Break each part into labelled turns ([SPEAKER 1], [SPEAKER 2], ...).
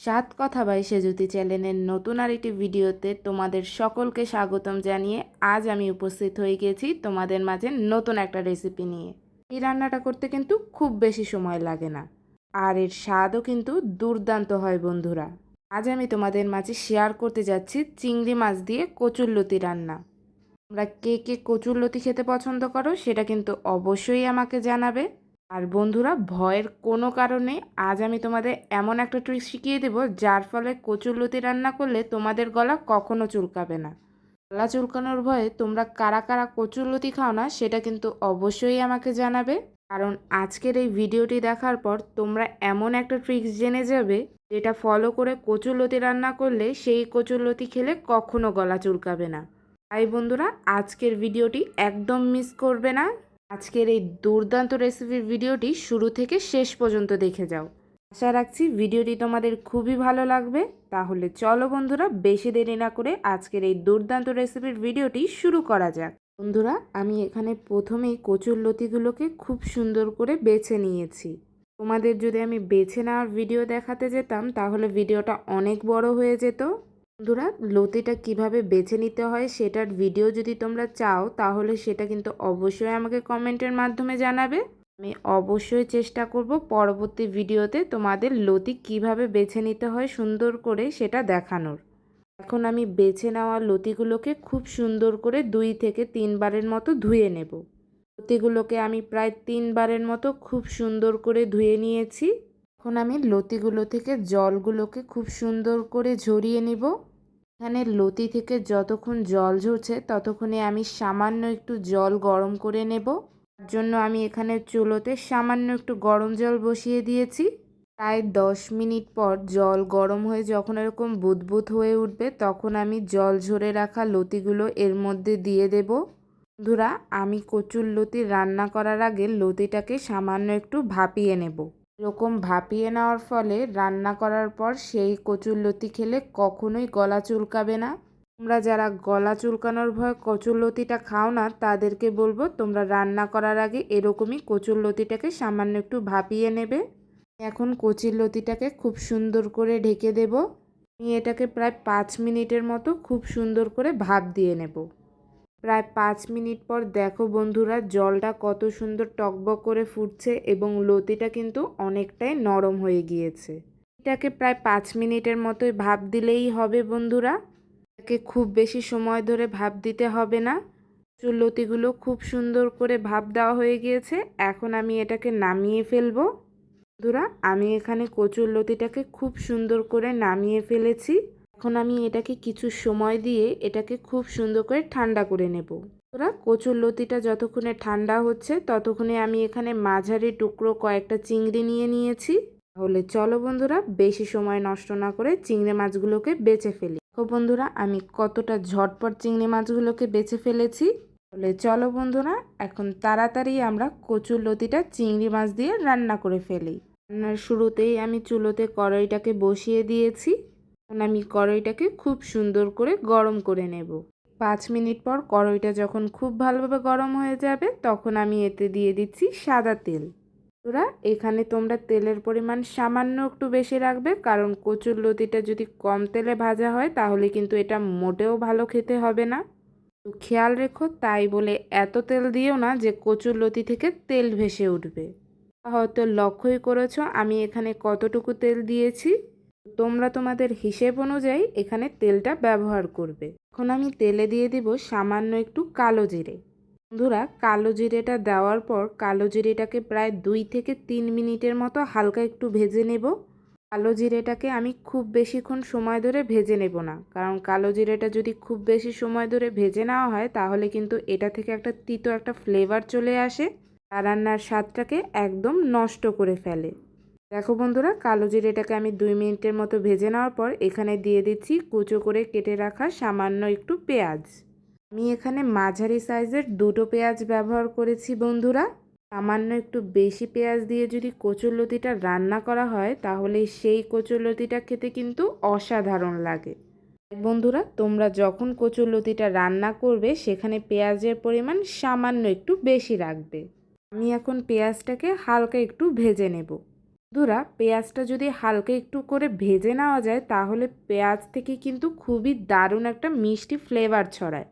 [SPEAKER 1] সাত কথা বাই সেজুতি চ্যানেলের নতুন আরেকটি ভিডিওতে তোমাদের সকলকে স্বাগতম জানিয়ে আজ আমি উপস্থিত হয়ে গেছি তোমাদের মাঝে নতুন একটা রেসিপি নিয়ে। এই রান্নাটা করতে কিন্তু খুব বেশি সময় লাগে না, আর এর স্বাদও কিন্তু দুর্দান্ত হয় বন্ধুরা। আজ আমি তোমাদের মাঝে শেয়ার করতে যাচ্ছি চিংড়ি মাছ দিয়ে কচুরলতি রান্না। তোমরা কে কে কচুরলতি খেতে পছন্দ করো সেটা কিন্তু অবশ্যই আমাকে জানাবে। আর বন্ধুরা, ভয়ের কোনো কারণে আজ আমি তোমাদের এমন একটা ট্রিক শিখিয়ে দেবো যার ফলে কচুরলতি রান্না করলে তোমাদের গলা কখনো চুলকাবে না। গলা চুলকানোর ভয়ে তোমরা কারা কারা কচুরলতি খাও না সেটা কিন্তু অবশ্যই আমাকে জানাবে। কারণ আজকের এই ভিডিওটি দেখার পর তোমরা এমন একটা ট্রিক্স জেনে যাবে যেটা ফলো করে কচুরলতি রান্না করলে সেই কচুরলতি খেলে কখনো গলা চুলকাবে না। তাই বন্ধুরা, আজকের ভিডিওটি একদম মিস করবে না। আজকের এই দুর্দান্ত রেসিপির ভিডিওটি শুরু থেকে শেষ পর্যন্ত দেখে যাও। আশা রাখছি ভিডিওটি তোমাদের খুবই ভালো লাগবে। তাহলে চলো বন্ধুরা, বেশি দেরি না করে আজকের এই দুর্দান্ত রেসিপির ভিডিওটি শুরু করা যাক। বন্ধুরা, আমি এখানে প্রথমেই কচুরলতিগুলোকে খুব সুন্দর করে বেছে নিয়েছি। তোমাদের যদি আমি বেছে নেওয়ার ভিডিও দেখাতে যেতাম তাহলে ভিডিওটা অনেক বড় হয়ে যেত। বন্ধুরা, লতিটা কিভাবে বেছে নিতে হয় সেটার ভিডিও যদি তোমরা চাও তাহলে সেটা কিন্তু অবশ্যই আমাকে কমেন্টের মাধ্যমে জানাবে। আমি অবশ্যই চেষ্টা করব পরবর্তী ভিডিওতে তোমাদের লতি কিভাবে বেছে নিতে হয় সুন্দর করে সেটা দেখানোর। এখন আমি বেছে নেওয়া লতিগুলোকে খুব সুন্দর করে 2 থেকে 3 বারের মতো ধুয়ে নেব। লতিগুলোকে আমি প্রায় 3 বারের মতো খুব সুন্দর করে ধুয়ে নিয়েছি। এখন আমি লতিগুলো থেকে জলগুলোকে খুব সুন্দর করে ঝরিয়ে নেব। এখানে লতি থেকে যতক্ষণ জল ঝরছে ততক্ষণে আমি সামান্য একটু জল গরম করে নেব। তার জন্য আমি এখানে চুলোতে সামান্য একটু গরম জল বসিয়ে দিয়েছি। প্রায় 10 মিনিট পর জল গরম হয়ে যখন এরকম বুদবুদ হয়ে উঠবে তখন আমি জল ঝরে রাখা লতিগুলো এর মধ্যে দিয়ে দেব। বন্ধুরা, আমি কচুরলতি রান্না করার আগে লতিটাকে সামান্য একটু ভাপিয়ে নেব। এরকম ভাপিয়ে নেওয়ার ফলে রান্না করার পর সেই কচুরলতি খেলে কখনোই গলা চুলকাবে না। তোমরা যারা গলা চুলকানোর ভয় কচুরলতিটা খাও না তাদেরকে বলবো তোমরা রান্না করার আগে এরকমই কচুরলতিটাকে সামান্য একটু ভাপিয়ে নেবে। এখন কচুরলতিটাকে খুব সুন্দর করে ঢেকে দেব। আমি এটাকে প্রায় 5 মিনিটের মতো খুব সুন্দর করে ভাপ দিয়ে নেব। প্রায় 5 মিনিট পর দেখো বন্ধুরা, জলটা কত সুন্দর টকবক করে ফুটছে এবং লতিটা কিন্তু অনেকটাই নরম হয়ে গিয়েছে। এটাকে প্রায় 5 মিনিটের মতোই ভাপ দিলেই হবে বন্ধুরা। এটাকে খুব বেশি সময় ধরে ভাপ দিতে হবে না। লতিগুলো খুব সুন্দর করে ভাপ দেওয়া হয়ে গিয়েছে। এখন আমি এটাকে নামিয়ে ফেলবো। বন্ধুরা, আমি এখানে কচুরলতিটাকে খুব সুন্দর করে নামিয়ে ফেলেছি। এখন আমি এটাকে কিছু সময় দিয়ে এটাকে খুব সুন্দর করে ঠান্ডা করে নেব। বন্ধুরা, কচুরলতিটা যতক্ষণে ঠান্ডা হচ্ছে ততক্ষণে আমি এখানে মাঝারি টুকরো কয়েকটা চিংড়ি নিয়ে নিয়েছি। তাহলে চলো বন্ধুরা, বেশি সময় নষ্ট না করে চিংড়ি মাছগুলোকে বেছে ফেলি। তো বন্ধুরা, আমি কতটা ঝটপট চিংড়ি মাছগুলোকে বেছে ফেলেছি। তাহলে চলো বন্ধুরা, এখন তাড়াতাড়ি আমরা কচুরলতিটা চিংড়ি মাছ দিয়ে রান্না করে ফেলি। রান্নার শুরুতেই আমি চুলোতে কড়াইটাকে বসিয়ে দিয়েছি। এখন আমি কড়াইটাকে খুব সুন্দর করে গরম করে নেব। 5 মিনিট পর কড়াইটা যখন খুব ভালোভাবে গরম হয়ে যাবে তখন আমি এতে দিয়ে দিচ্ছি সাদা তেল। বন্ধুরা, এখানে তোমরা তেলের পরিমাণ সামান্য একটু বেশি রাখবে, কারণ কচুরলতিটা যদি কম তেলে ভাজা হয় তাহলে কিন্তু এটা মোটেও ভালো খেতে হবে না। তো খেয়াল রেখো, তাই বলে এত তেল দিও না যে কচুরলতি থেকে তেল ভেসে উঠবে। হয়তো লক্ষ্যই করেছো আমি এখানে কতটুকু তেল দিয়েছি। তোমরা তোমাদের হিসেব অনুযায়ী এখানে তেলটা ব্যবহার করবে। এখন আমি তেলে দিয়ে দিব সামান্য একটু কালো জিরে। বন্ধুরা, কালো জিরেটা দেওয়ার পর কালো জিরেটাকে প্রায় 2 থেকে 3 মিনিটের মতো হালকা একটু ভেজে নেব। কালো জিরেটাকে আমি খুব বেশিক্ষণ সময় ধরে ভেজে নেব না, কারণ কালো জিরেটা যদি খুব বেশি সময় ধরে ভেজে নেওয়া হয় তাহলে কিন্তু এটা থেকে একটা তিতো একটা ফ্লেভার চলে আসে, আর রান্নার স্বাদটাকে একদম নষ্ট করে ফেলে। দেখো বন্ধুরা, কালো জিরেটাকে আমি 2 মিনিটের মতো ভেজে নেওয়ার পর এখানে দিয়ে দিচ্ছি কুচো করে কেটে রাখা সামান্য একটু পেঁয়াজ। আমি এখানে মাঝারি সাইজের 2টো পেঁয়াজ ব্যবহার করেছি বন্ধুরা। সামান্য একটু বেশি পেঁয়াজ দিয়ে যদি কচুরলতিটা রান্না করা হয় তাহলে সেই কচুরলতিটা খেতে কিন্তু অসাধারণ লাগে। বন্ধুরা, তোমরা যখন কচুরলতিটা রান্না করবে সেখানে পেঁয়াজের পরিমাণ সামান্য একটু বেশি রাখবে। আমি এখন পেঁয়াজটাকে হালকা একটু ভেজে নেব। বন্ধুরা, পেঁয়াজটা যদি হালকা একটু করে ভেজে নেওয়া যায় তাহলে পেঁয়াজ থেকে কিন্তু খুবই দারুণ একটা মিষ্টি ফ্লেভার ছড়ায়,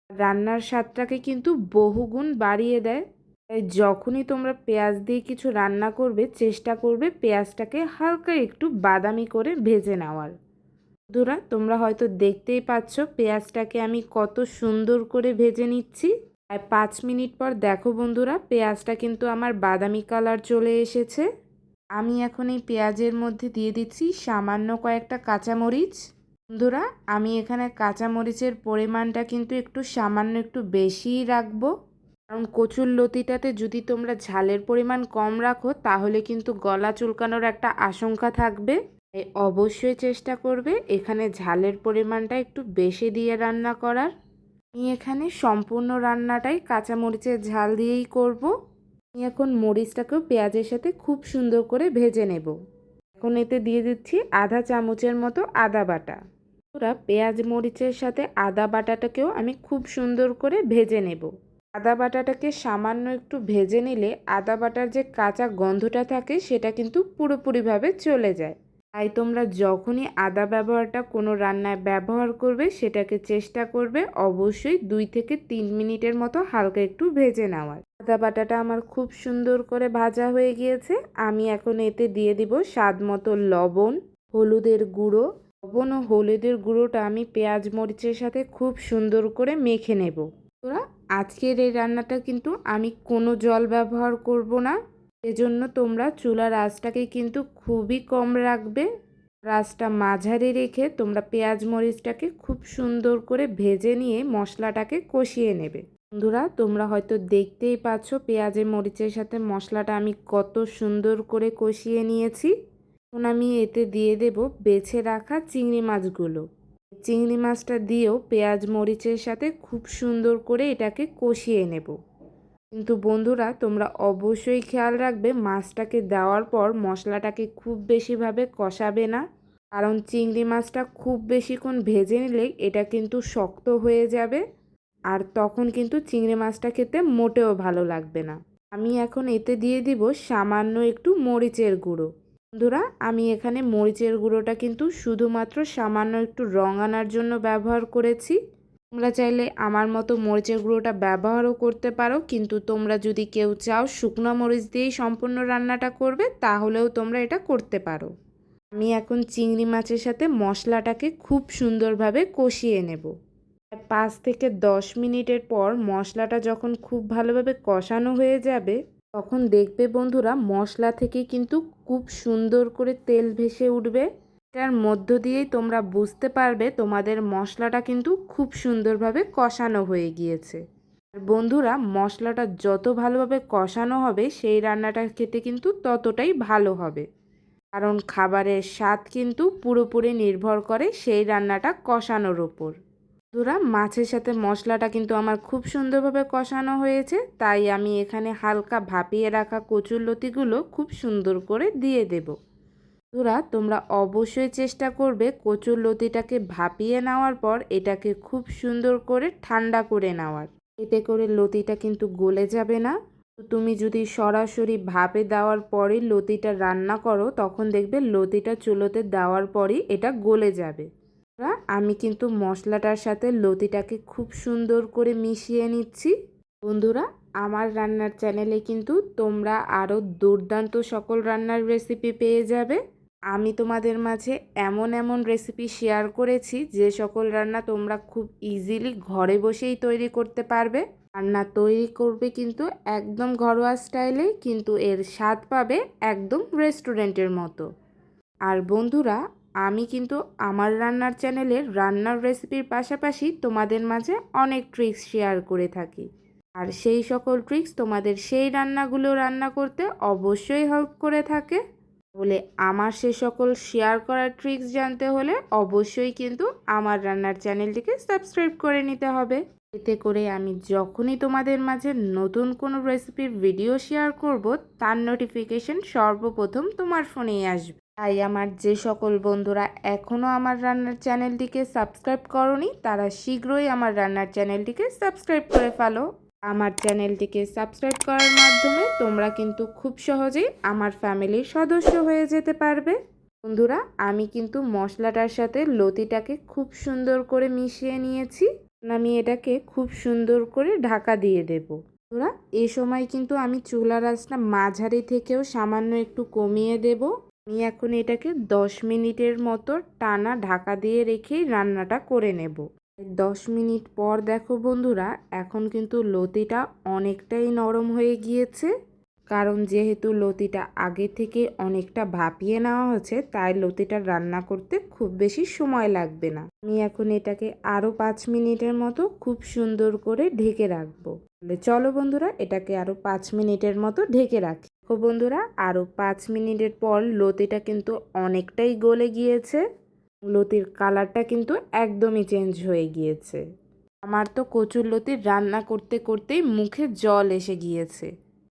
[SPEAKER 1] রান্নার স্বাদটাকে কিন্তু বহুগুণ বাড়িয়ে দেয়। তাই যখনই তোমরা পেঁয়াজ দিয়ে কিছু রান্না করবে চেষ্টা করবে পেঁয়াজটাকে হালকা একটু বাদামি করে ভেজে নেওয়ার। বন্ধুরা, তোমরা হয়তো দেখতেই পাচ্ছ পেঁয়াজটাকে আমি কত সুন্দর করে ভেজে নিচ্ছি। আর 5 মিনিট পর দেখো বন্ধুরা, পেঁয়াজটা কিন্তু আমার বাদামি কালার চলে এসেছে। আমি এখন এই পেঁয়াজের মধ্যে দিয়ে দিচ্ছি সামান্য কয়েকটা কাঁচামরিচ। বন্ধুরা, আমি এখানে কাঁচামরিচের পরিমাণটা কিন্তু একটু সামান্য একটু বেশিই রাখবো, কারণ কচুর লতিটাতে যদি তোমরা ঝালের পরিমাণ কম রাখো তাহলে কিন্তু গলা চুলকানোর একটা আশঙ্কা থাকবে। তাই অবশ্যই চেষ্টা করবে এখানে ঝালের পরিমাণটা একটু বেশি দিয়ে রান্না করার। আমি এখানে সম্পূর্ণ রান্নাটাই কাঁচামরিচের ঝাল দিয়েই করব। আমি এখন মরিচটাকেও পেঁয়াজের সাথে খুব সুন্দর করে ভেজে নেব। এখন এতে দিয়ে দিচ্ছি আধা চামচের মতো আদা বাটা। পুরা পেঁয়াজ মরিচের সাথে আদা বাটাটাকেও আমি খুব সুন্দর করে ভেজে নেব। আদা বাটাটাকে সামান্য একটু ভেজে নিলে আদা বাটার যে কাঁচা গন্ধটা থাকে সেটা কিন্তু পুরোপুরিভাবে চলে যায়। তাই তোমরা যখনই আদা ব্যবহারটা কোনো রান্নায় ব্যবহার করবে সেটাকে চেষ্টা করবে অবশ্যই 2 থেকে 3 মিনিটের মতো হালকা একটু ভেজে নেওয়ার। আদা বাটাটা আমার খুব সুন্দর করে ভাজা হয়ে গিয়েছে। আমি এখন এতে দিয়ে দিব স্বাদ মতো লবণ, হলুদের গুঁড়ো। লবণ ও হলুদের গুঁড়োটা আমি পেঁয়াজ মরিচের সাথে খুব সুন্দর করে মেখে নেব। তোরা, আজকের এই রান্নাটা কিন্তু আমি কোনো জল ব্যবহার করব না, এজন্য তোমরা চুলার আঁচটাকে কিন্তু খুবই কম রাখবে। আঁচটা মাঝারি রেখে তোমরা পেঁয়াজ মরিচটাকে খুব সুন্দর করে ভেজে নিয়ে মশলাটাকে কষিয়ে নেবে। বন্ধুরা, তোমরা হয়তো দেখতেই পাচ্ছ পেঁয়াজের মরিচের সাথে মশলাটা আমি কত সুন্দর করে কষিয়ে নিয়েছি। এখন আমি এতে দিয়ে দেব বেছে রাখা চিংড়ি মাছগুলো। চিংড়ি মাছটা দিয়েও পেঁয়াজ মরিচের সাথে খুব সুন্দর করে এটাকে কষিয়ে নেব। কিন্তু বন্ধুরা, তোমরা অবশ্যই খেয়াল রাখবে মাছটাকে দেওয়ার পর মশলাটাকে খুব বেশিভাবে কষাবে না, কারণ চিংড়ি মাছটা খুব বেশিক্ষণ ভেজে নিলে এটা কিন্তু শক্ত হয়ে যাবে, আর তখন কিন্তু চিংড়ি মাছটা খেতে মোটেও ভালো লাগবে না। আমি এখন এতে দিয়ে দিব সামান্য একটু মরিচের গুঁড়ো। বন্ধুরা, আমি এখানে মরিচের গুঁড়োটা কিন্তু শুধুমাত্র সামান্য একটু রং আনার জন্য ব্যবহার করেছি। তোমরা চাইলে আমার মতো মরিচের গুঁড়োটা ব্যবহারও করতে পারো, কিন্তু তোমরা যদি কেউ চাও শুকনো মরিচ দিয়েই সম্পূর্ণ রান্নাটা করবে তাহলেও তোমরা এটা করতে পারো। আমি এখন চিংড়ি মাছের সাথে মশলাটাকে খুব সুন্দরভাবে কষিয়ে নেব। 5 থেকে 10 মিনিটের পর মশলাটা যখন খুব ভালোভাবে কষানো হয়ে যাবে তখন দেখবে বন্ধুরা মশলা থেকে কিন্তু খুব সুন্দর করে তেল ভেসে উঠবে। এটার মধ্য দিয়েই তোমরা বুঝতে পারবে তোমাদের মশলাটা কিন্তু খুব সুন্দরভাবে কষানো হয়ে গিয়েছে। আর বন্ধুরা, মশলাটা যত ভালোভাবে কষানো হবে সেই রান্নাটা খেতে কিন্তু ততটাই ভালো হবে, কারণ খাবারের স্বাদ কিন্তু পুরোপুরি নির্ভর করে সেই রান্নাটা কষানোর ওপর। বন্ধুরা, মাছের সাথে মশলাটা কিন্তু আমার খুব সুন্দরভাবে কষানো হয়েছে, তাই আমি এখানে হালকা ভাপিয়ে রাখা কচুরলতিগুলো খুব সুন্দর করে দিয়ে দেব। বন্ধুরা, তোমরা অবশ্যই চেষ্টা করবে কচুরলতিটাকে ভাপিয়ে নেওয়ার পর এটাকে খুব সুন্দর করে ঠান্ডা করে নেওয়ার। এতে করে লতিটা কিন্তু গলে যাবে না। তুমি যদি সরাসরি ভাপে দেওয়ার পরই লতিটা রান্না করো তখন দেখবে লতিটা চুলোতে দেওয়ার পরই এটা গলে যাবে। আমি কিন্তু মশলাটার সাথে লতিটাকে খুব সুন্দর করে মিশিয়ে নিচ্ছি। বন্ধুরা, আমার রান্নার চ্যানেলে কিন্তু তোমরা আরও দুর্দান্ত সকল রান্নার রেসিপি পেয়ে যাবে। আমি তোমাদের মাঝে এমন এমন রেসিপি শেয়ার করেছি যে সকল রান্না তোমরা খুব ইজিলি ঘরে বসেই তৈরি করতে পারবে। রান্না তৈরি করবে কিন্তু একদম ঘরোয়া স্টাইলে, কিন্তু এর স্বাদ পাবে একদম রেস্টুরেন্টের মতো। আর বন্ধুরা, আমি কিন্তু আমার রান্নার চ্যানেলে রান্নার রেসিপির পাশাপাশি তোমাদের মাঝে অনেক ট্রিক্স শেয়ার করে থাকি, আর সেই সকল ট্রিক্স তোমাদের সেই রান্নাগুলো রান্না করতে অবশ্যই হেল্প করে থাকে। বলে আমার সে সকল শেয়ার করা ট্রিক্স জানতে হলে অবশ্যই কিন্তু আমার রান্নার চ্যানেলটিকে সাবস্ক্রাইব করে নিতে হবে। এতে করে আমি যখনই তোমাদের মাঝে নতুন কোনো রেসিপির ভিডিও শেয়ার করব তার নোটিফিকেশন সর্বপ্রথম তোমার ফোনেই আসবে। তাই আমার যে সকল বন্ধুরা এখনও আমার রান্নার চ্যানেলটিকে সাবস্ক্রাইব করোনি তারা শীঘ্রই আমার রান্নার চ্যানেলটিকে সাবস্ক্রাইব করে ফেলো। আমার চ্যানেলটিকে সাবস্ক্রাইব করার মাধ্যমে তোমরা কিন্তু খুব সহজেই আমার ফ্যামিলির সদস্য হয়ে যেতে পারবে। বন্ধুরা, আমি কিন্তু মশলাটার সাথে লতিটাকে খুব সুন্দর করে মিশিয়ে নিয়েছি। আমি এটাকে খুব সুন্দর করে ঢাকা দিয়ে দেব। বন্ধুরা, এই সময় কিন্তু আমি চুলার আঁচটা মাঝারি থেকেও সামান্য একটু কমিয়ে দেব। আমি এখন এটাকে 10 মিনিটের মতো টানা ঢাকা দিয়ে রেখেই রান্নাটা করে নেব। 10 মিনিট পর দেখো বন্ধুরা, এখন কিন্তু লতিটা অনেকটাই নরম হয়ে গিয়েছে। কারণ যেহেতু লতিটা আগে থেকে অনেকটা ভাপিয়ে নেওয়া হয়েছে, তাই লতিটা রান্না করতে খুব বেশি সময় লাগবে না। আমি এখন এটাকে আরও 5 মিনিটের মতো খুব সুন্দর করে ঢেকে রাখবো। চলো বন্ধুরা, এটাকে আরও 5 মিনিটের মতো ঢেকে রাখি। দেখো বন্ধুরা, আরও 5 মিনিটের পর লতিটা কিন্তু অনেকটাই গলে গিয়েছে। লতির কালারটা কিন্তু একদমই চেঞ্জ হয়ে গিয়েছে। আমার তো কচুর লতি রান্না করতে করতেই মুখে জল এসে গিয়েছে।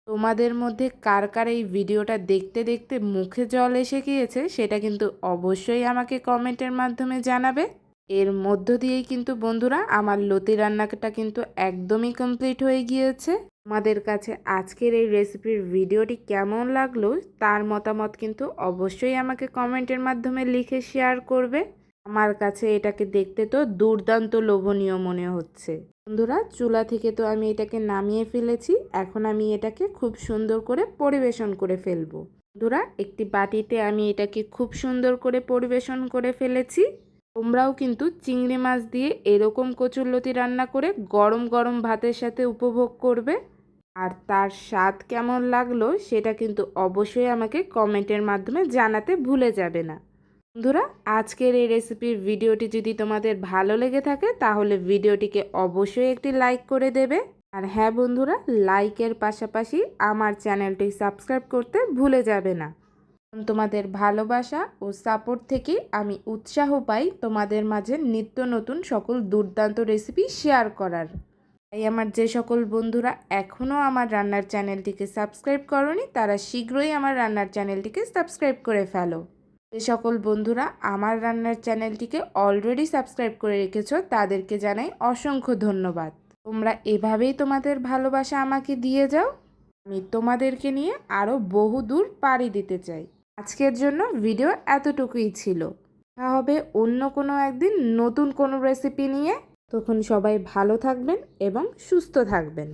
[SPEAKER 1] তোমাদের মধ্যে কার কার এই ভিডিওটা দেখতে দেখতে মুখে জল এসে গিয়েছে সেটা কিন্তু অবশ্যই আমাকে কমেন্টের মাধ্যমে জানাবে। এর মধ্য দিয়েই কিন্তু বন্ধুরা আমার লতি রান্নাটা কিন্তু একদমই কমপ্লিট হয়ে গিয়েছে। তোমাদের কাছে আজকের এই রেসিপির ভিডিওটি কেমন লাগলো তার মতামত কিন্তু অবশ্যই আমাকে কমেন্টের মাধ্যমে লিখে শেয়ার করবে। আমার কাছে এটাকে দেখতে তো দুর্দান্ত লোভনীয় মনে হচ্ছে। বন্ধুরা, চুলা থেকে তো আমি এটাকে নামিয়ে ফেলেছি। এখন আমি এটাকে খুব সুন্দর করে পরিবেশন করে ফেলবো। বন্ধুরা, একটি বাটিতে আমি এটাকে খুব সুন্দর করে পরিবেশন করে ফেলেছি। তোমরাও কিন্তু চিংড়ি মাছ দিয়ে এরকম কচুরলতি রান্না করে গরম গরম ভাতের সাথে উপভোগ করবে। আর তার স্বাদ কেমন লাগলো সেটা কিন্তু অবশ্যই আমাকে কমেন্টের মাধ্যমে জানাতে ভুলে যাবে না। বন্ধুরা, আজকের এই রেসিপির ভিডিওটি যদি তোমাদের ভালো লেগে থাকে তাহলে ভিডিওটিকে অবশ্যই একটি লাইক করে দেবে। আর হ্যাঁ বন্ধুরা, লাইকের পাশাপাশি আমার চ্যানেলটি সাবস্ক্রাইব করতে ভুলে যাবে না। তোমাদের ভালোবাসা ও সাপোর্ট থেকে আমি উৎসাহ পাই তোমাদের মাঝে নিত্য নতুন সকল দুর্দান্ত রেসিপি শেয়ার করার। তাই আমার যে সকল বন্ধুরা এখনও আমার রান্নার চ্যানেলটিকে সাবস্ক্রাইব করনি তারা শীঘ্রই আমার রান্নার চ্যানেলটিকে সাবস্ক্রাইব করে ফেলো। যে সকল বন্ধুরা আমার রান্নার চ্যানেলটিকে অলরেডি সাবস্ক্রাইব করে রেখেছো তাদেরকে জানাই অসংখ্য ধন্যবাদ। তোমরা এভাবেই তোমাদের ভালোবাসা আমাকে দিয়ে যাও। আমি তোমাদেরকে নিয়ে আরও বহু দূর পাড়ি দিতে চাই। আজকের জন্য ভিডিও এতটুকুই ছিল। দেখা হবে অন্য কোনো একদিন নতুন কোনো রেসিপি নিয়ে। তখন সবাই ভালো থাকবেন এবং সুস্থ থাকবেন।